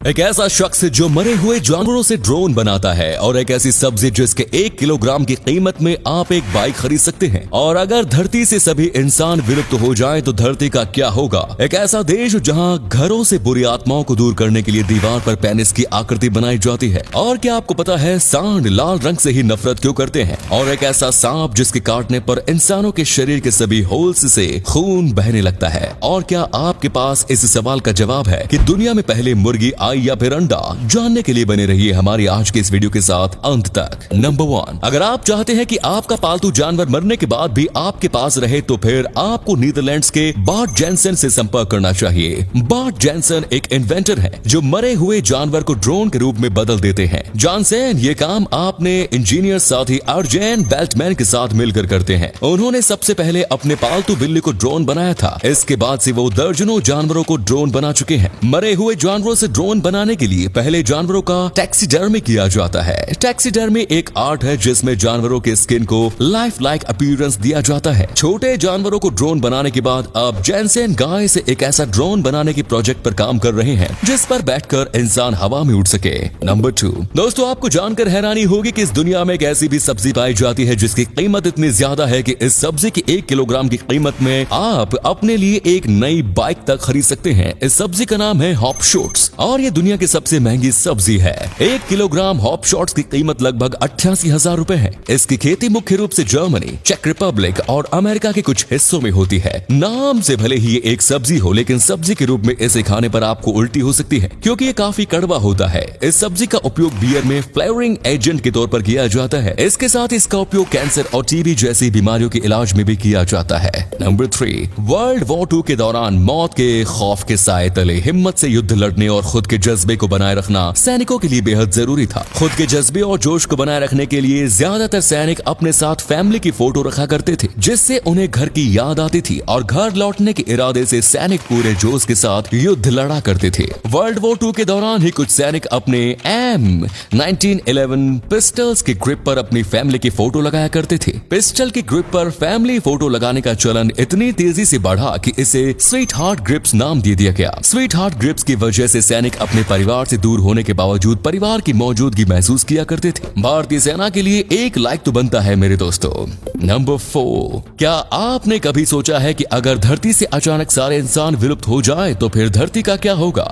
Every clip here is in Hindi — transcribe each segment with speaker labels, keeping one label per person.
Speaker 1: एक ऐसा शख्स जो मरे हुए जानवरों से ड्रोन बनाता है और एक ऐसी सब्जी जिसके 1 किलोग्राम की कीमत में आप एक बाइक खरीद सकते हैं। और अगर धरती से सभी इंसान विलुप्त हो जाएं तो धरती का क्या होगा। एक ऐसा देश जहां घरों से बुरी आत्माओं को दूर करने के लिए दीवार पर पेनिस की आकृति बनाई जाती है। और क्या आपको पता है सांड लाल रंग से ही नफरत क्यों करते हैं। और एक ऐसा सांप जिसके काटने पर इंसानों के शरीर के सभी होल्स से खून बहने लगता है। और क्या आपके पास इस सवाल का जवाब है कि दुनिया में पहले मुर्गी आई या फिर अंडा। जानने के लिए बने रहिए हमारी आज के इस वीडियो के साथ अंत तक। नंबर 1, अगर आप चाहते हैं कि आपका पालतू जानवर मरने के बाद भी आपके पास रहे तो फिर आपको नीदरलैंड्स के बार्ट जेनसन से संपर्क करना चाहिए। बार्ट जेनसन एक इन्वेंटर है जो मरे हुए जानवर को ड्रोन के रूप में बदल देते हैं। जानसन ये काम आपने इंजीनियर साथी अर्जेन बेल्टमैन के साथ मिलकर करते हैं। उन्होंने सबसे पहले अपने पालतू बिल्ली को ड्रोन बनाया था। इसके बाद से वो दर्जनों जानवरों को ड्रोन बना चुके हैं। मरे हुए जानवरों से ड्रोन बनाने के लिए पहले जानवरों का टैक्सीडर्मी किया जाता है। टैक्सीडर्मी एक आर्ट है जिसमें जानवरों के स्किन को लाइफ लाइक अपीयरेंस दिया जाता है। छोटे जानवरों को ड्रोन बनाने के बाद अब जेनसन गाय से एक ऐसा ड्रोन बनाने के प्रोजेक्ट पर काम कर रहे हैं जिस पर बैठकर इंसान हवा में उड़ सके। नंबर 2, दोस्तों आपको जानकर हैरानी होगी कि इस दुनिया में एक ऐसी भी सब्जी पाई जाती है जिसकी कीमत इतनी ज्यादा है कि इस सब्जी की 1 किलोग्राम की कीमत में आप अपने लिए एक नई बाइक तक खरीद सकते हैं। इस सब्जी का नाम है हॉप शॉट्स और ये दुनिया की सबसे महंगी सब्जी है। 1 किलोग्राम हॉप शॉट्स की कीमत लगभग 88,000 रुपए है। इसकी खेती मुख्य रूप से जर्मनी, चेक रिपब्लिक और अमेरिका के कुछ हिस्सों में होती है। नाम से भले ही ये एक सब्जी हो लेकिन सब्जी के रूप में इसे खाने पर आपको उल्टी हो सकती है क्योंकि ये काफी कड़वा होता है। इस सब्जी का उपयोग बियर में फ्लेवरिंग एजेंट के तौर पर किया जाता है। इसके साथ इसका उपयोग कैंसर और टीबी जैसी बीमारियों के इलाज में भी किया जाता है। नंबर 3, वर्ल्ड वॉर 2 के दौरान मौत के खौफ के साए तले हिम्मत से युद्ध लड़ने और खुद के जज्बे को बनाए रखना सैनिकों के लिए बेहद जरूरी था। खुद के जज्बे और जोश को बनाए रखने के लिए ज्यादातर सैनिक अपने साथ फैमिली की फोटो रखा करते थे जिससे उन्हें घर की याद आती थी और घर लौटने के इरादे से सैनिक पूरे जोश के साथ युद्ध लड़ा करते थे। वर्ल्ड वॉर 2 के दौरान ही कुछ सैनिक अपने M1911 पिस्टल्स के ग्रिप पर अपनी फैमिली की फोटो लगाया करते थे। पिस्टल के ग्रिप पर फैमिली फोटो लगाने का चलन इतनी तेजी से बढ़ा कि इसे स्वीट हार्ट ग्रिप्स नाम दे दिया गया। स्वीट हार्ट ग्रिप्स की वजह से सैनिक अपने परिवार से दूर होने के बावजूद परिवार की मौजूदगी महसूस किया करते थे। भारतीय सेना के लिए एक लाइक तो बनता है मेरे दोस्तों। नंबर 4, क्या आपने कभी सोचा है कि अगर धरती से अचानक सारे इंसान विलुप्त हो जाए तो फिर धरती का क्या होगा।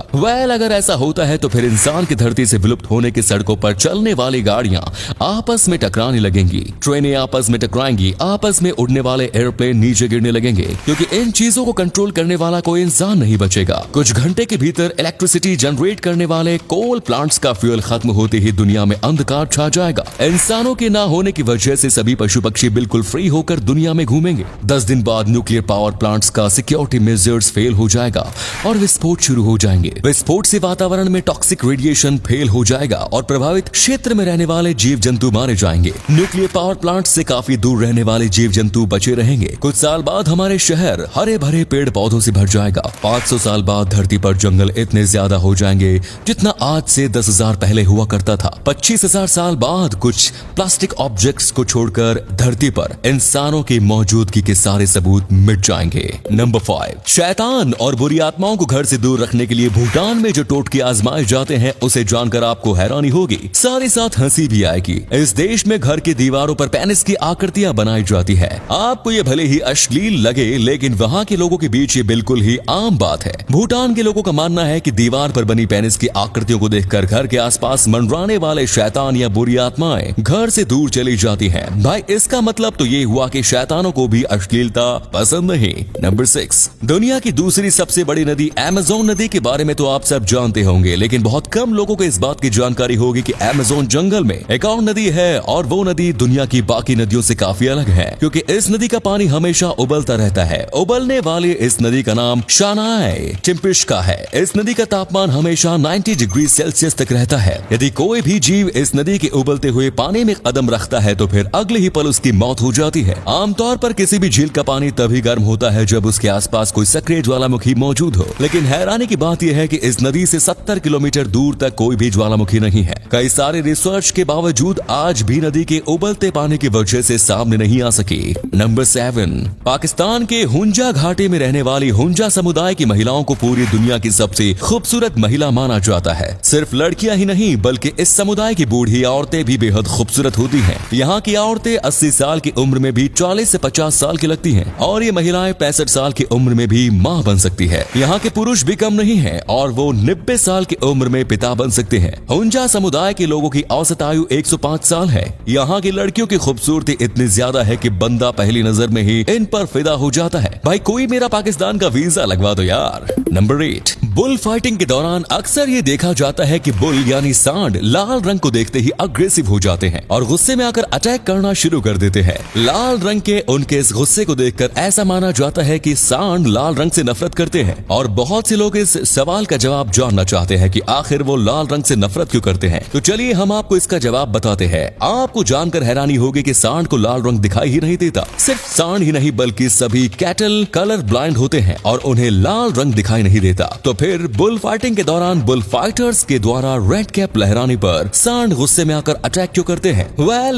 Speaker 1: अगर ऐसा होता है तो फिर इंसान की धरती से विलुप्त होने की सड़कों पर चलने वाली गाड़ियां आपस में टकराने लगेंगी, ट्रेनें आपस में टकराएंगी, आपस में उड़ने वाले एयरप्लेन नीचे गिरने लगेंगे क्योंकि इन चीजों को कंट्रोल करने वाला कोई इंसान नहीं बचेगा। कुछ घंटे के भीतर इलेक्ट्रिसिटी जनरेट करने वाले कोल प्लांट्स का फ्यूल खत्म होते ही दुनिया में अंधकार छा जाएगा। इंसानों के ना होने की वजह से सभी पशु पक्षी बिल्कुल फ्री होकर दुनिया में घूमेंगे। 10 दिन बाद न्यूक्लियर पावर प्लांट्स का सिक्योरिटी मेजर्स फेल हो जाएगा और विस्फोट शुरू हो जाएंगे। विस्फोट से वातावरण में टॉक्सिक रेडिएशन फेल हो जाएगा और प्रभावित क्षेत्र में रहने वाले जीव जंतु मारे जाएंगे। न्यूक्लियर पावर प्लांट से काफी दूर रहने वाले जीव जंतु बचे रहेंगे। कुछ साल बाद हमारे शहर हरे भरे पेड़ पौधों से भर जाएगा। 500 साल बाद धरती पर जंगल इतने ज्यादा हो जाएंगे जितना आज से 10,000 पहले हुआ करता था। 25,000 साल बाद कुछ प्लास्टिक ऑब्जेक्ट्स को छोड़कर धरती पर इंसानों की मौजूदगी के सारे सबूत मिट जाएंगे। नंबर 5, शैतान और बुरी आत्माओं को घर से दूर रखने के लिए भूटान में जो टोटके आजमाए जाते हैं उसे जानकर आपको हैरानी होगी, साथ ही साथ हंसी भी आएगी। इस देश में घर की दीवारों पर पेनिस की आकृतियां बनाई जाती है। आपको ये भले ही अश्लील लगे लेकिन वहाँ के लोगों के बीच ये बिल्कुल ही आम बात है। भूटान के लोगों का मानना है कि दीवार पर बनी पेनिस की आकृतियों को देखकर घर के आसपास मंडराने वाले शैतान या बुरी आत्माएं घर से दूर चली जाती हैं। भाई इसका मतलब तो ये हुआ कि शैतानों को भी अश्लीलता पसंद नहीं। नंबर 6, दुनिया की दूसरी सबसे बड़ी नदी अमेज़न नदी के बारे में तो आप सब जानते होंगे लेकिन बहुत कम लोगों को इस बात की जानकारी होगी कि अमेज़न जंगल में एक और नदी है और वो नदी दुनिया की बाकी नदियों से काफी अलग है क्योंकि इस नदी का पानी हमेशा उबलता रहता है। उबलने वाली इस नदी का नाम शानाई टिम्पिश है। इस नदी का तापमान हमेशा 90 डिग्री सेल्सियस तक रहता है। यदि कोई भी जीव इस नदी के उबलते हुए पानी में कदम रखता है तो फिर अगले ही पल उसकी मौत हो जाती है। आमतौर पर किसी भी झील का पानी तभी गर्म होता है जब उसके आसपास कोई सक्रिय ज्वालामुखी मौजूद हो, लेकिन हैरानी की बात यह है कि इस नदी से 70 किलोमीटर दूर तक कोई भी ज्वालामुखी नहीं है। कई सारे रिसर्च के बावजूद आज भी नदी के उबलते पानी की वजह से सामने नहीं आ सकी। नंबर 7, पाकिस्तान के हुंजा घाटी में रहने वाली हुंजा समुदाय की महिलाओं को पूरी दुनिया की सबसे खूबसूरत महिला महिला माना जाता है। सिर्फ लड़कियां ही नहीं बल्कि इस समुदाय की बूढ़ी औरतें भी बेहद खूबसूरत होती हैं। यहाँ की औरतें 80 साल की उम्र में भी 40 से 50 साल की लगती हैं और ये महिलाएं 65 साल की उम्र में भी माँ बन सकती है। यहाँ के पुरुष भी कम नहीं है और वो 90 साल की उम्र में पिता बन सकते हैं। हुंजा समुदाय के लोगों की औसत आयु 105 साल है। यहाँ की लड़कियों की खूबसूरती इतनी ज्यादा है कि बंदा पहली नजर में ही इन पर फिदा हो जाता है। भाई कोई मेरा पाकिस्तान का वीजा लगवा दो यार। नंबर 8, बुल फाइटिंग के दौरान अक्सर ये देखा जाता है कि बुल यानी सांड लाल रंग को देखते ही अग्रेसिव हो जाते हैं और गुस्से में आकर अटैक करना शुरू कर देते हैं। लाल रंग के उनके इस गुस्से को देखकर ऐसा माना जाता है कि सांड लाल रंग से नफरत करते हैं और बहुत से लोग इस सवाल का जवाब जानना चाहते हैं कि आखिर वो लाल रंग से नफरत क्यों करते हैं। तो चलिए हम आपको इसका जवाब बताते हैं। आपको जानकर हैरानी होगी कि सांड को लाल रंग दिखाई ही नहीं देता। सिर्फ सांड ही नहीं बल्कि सभी कैटल कलर ब्लाइंड होते हैं और उन्हें लाल रंग दिखाई नहीं देता। तो फिर बुल फाइटिंग के दौरान बुल फाइटर्स के द्वारा रेड कैप लहराने पर सांड गुस्से में आकर अटैक क्यों करते हैं?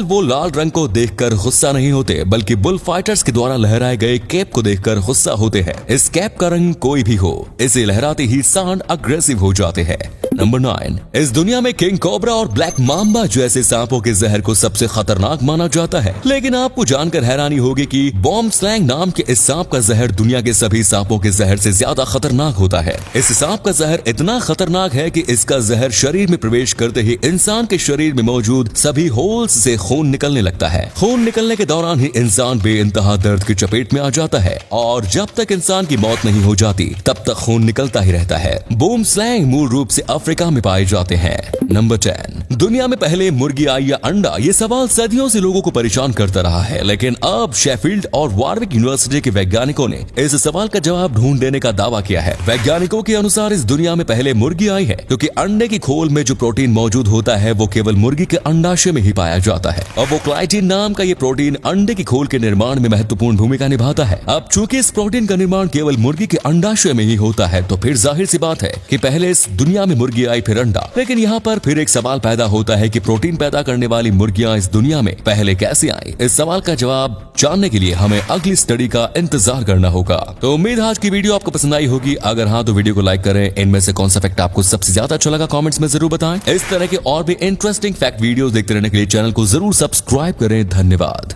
Speaker 1: वो लाल रंग को देखकर गुस्सा नहीं होते बल्कि बुल फाइटर्स के द्वारा लहराए गए कैप को देखकर गुस्सा होते हैं। इस कैप का रंग कोई भी हो, इसे लहराते ही सांड अग्रेसिव हो जाते हैं। नंबर 9, इस दुनिया में किंग कोबरा और ब्लैक माम्बा जैसे सांपों के जहर को सबसे खतरनाक माना जाता है। लेकिन आपको जानकर हैरानी होगी कि बॉम्ब स्लैंग नाम के इस सांप का जहर दुनिया के सभी सांपों के जहर से ज्यादा खतरनाक होता है। इस सांप का जहर इतना खतरनाक है कि इसका जहर शरीर में प्रवेश करते ही इंसान के शरीर में मौजूद सभी होल्स से खून निकलने लगता है। खून निकलने के दौरान ही इंसान बेइंतहा दर्द की चपेट में आ जाता है और जब तक इंसान की मौत नहीं हो जाती तब तक खून निकलता ही रहता है। बूम स्लैंग मूल रूप से अफ्रीका में पाए जाते हैं। नंबर 10, दुनिया में पहले मुर्गी आई या अंडा? ये सवाल सदियों से लोगों को परेशान करता रहा है, लेकिन अब शेफील्ड और वारविक यूनिवर्सिटी के वैज्ञानिकों ने इस सवाल का जवाब ढूंढ देने का दावा किया है। वैज्ञानिकों के अनुसार इस दुनिया में पहले मुर्गी आई है क्योंकि अंडे की खोल में जो प्रोटीन मौजूद होता है वो केवल मुर्गी के अंडाशय में ही पाया जाता है और वो क्लाइटिन नाम का ये प्रोटीन अंडे की खोल के निर्माण में महत्वपूर्ण भूमिका निभाता है। अब चूंकि इस प्रोटीन का निर्माण केवल मुर्गी के अंडाशय में ही होता है तो फिर जाहिर सी बात है कि पहले इस दुनिया में मुर्गी आई फिर अंडा। लेकिन यहाँ पर फिर एक सवाल पैदा होता है कि प्रोटीन पैदा करने वाली मुर्गियां इस दुनिया में पहले कैसे आई? इस सवाल का जवाब जानने के लिए हमें अगली स्टडी का इंतजार करना होगा। तो उम्मीद आज की वीडियो आपको पसंद आई होगी। अगर हाँ तो वीडियो को लाइक करें। इनमें से कौन सा फैक्ट आपको सबसे ज्यादा अच्छा लगा कमेंट्स में जरूर बताएं। इस तरह के और भी इंटरेस्टिंग फैक्ट वीडियोस देखते रहने के लिए चैनल को जरूर सब्सक्राइब करें। धन्यवाद।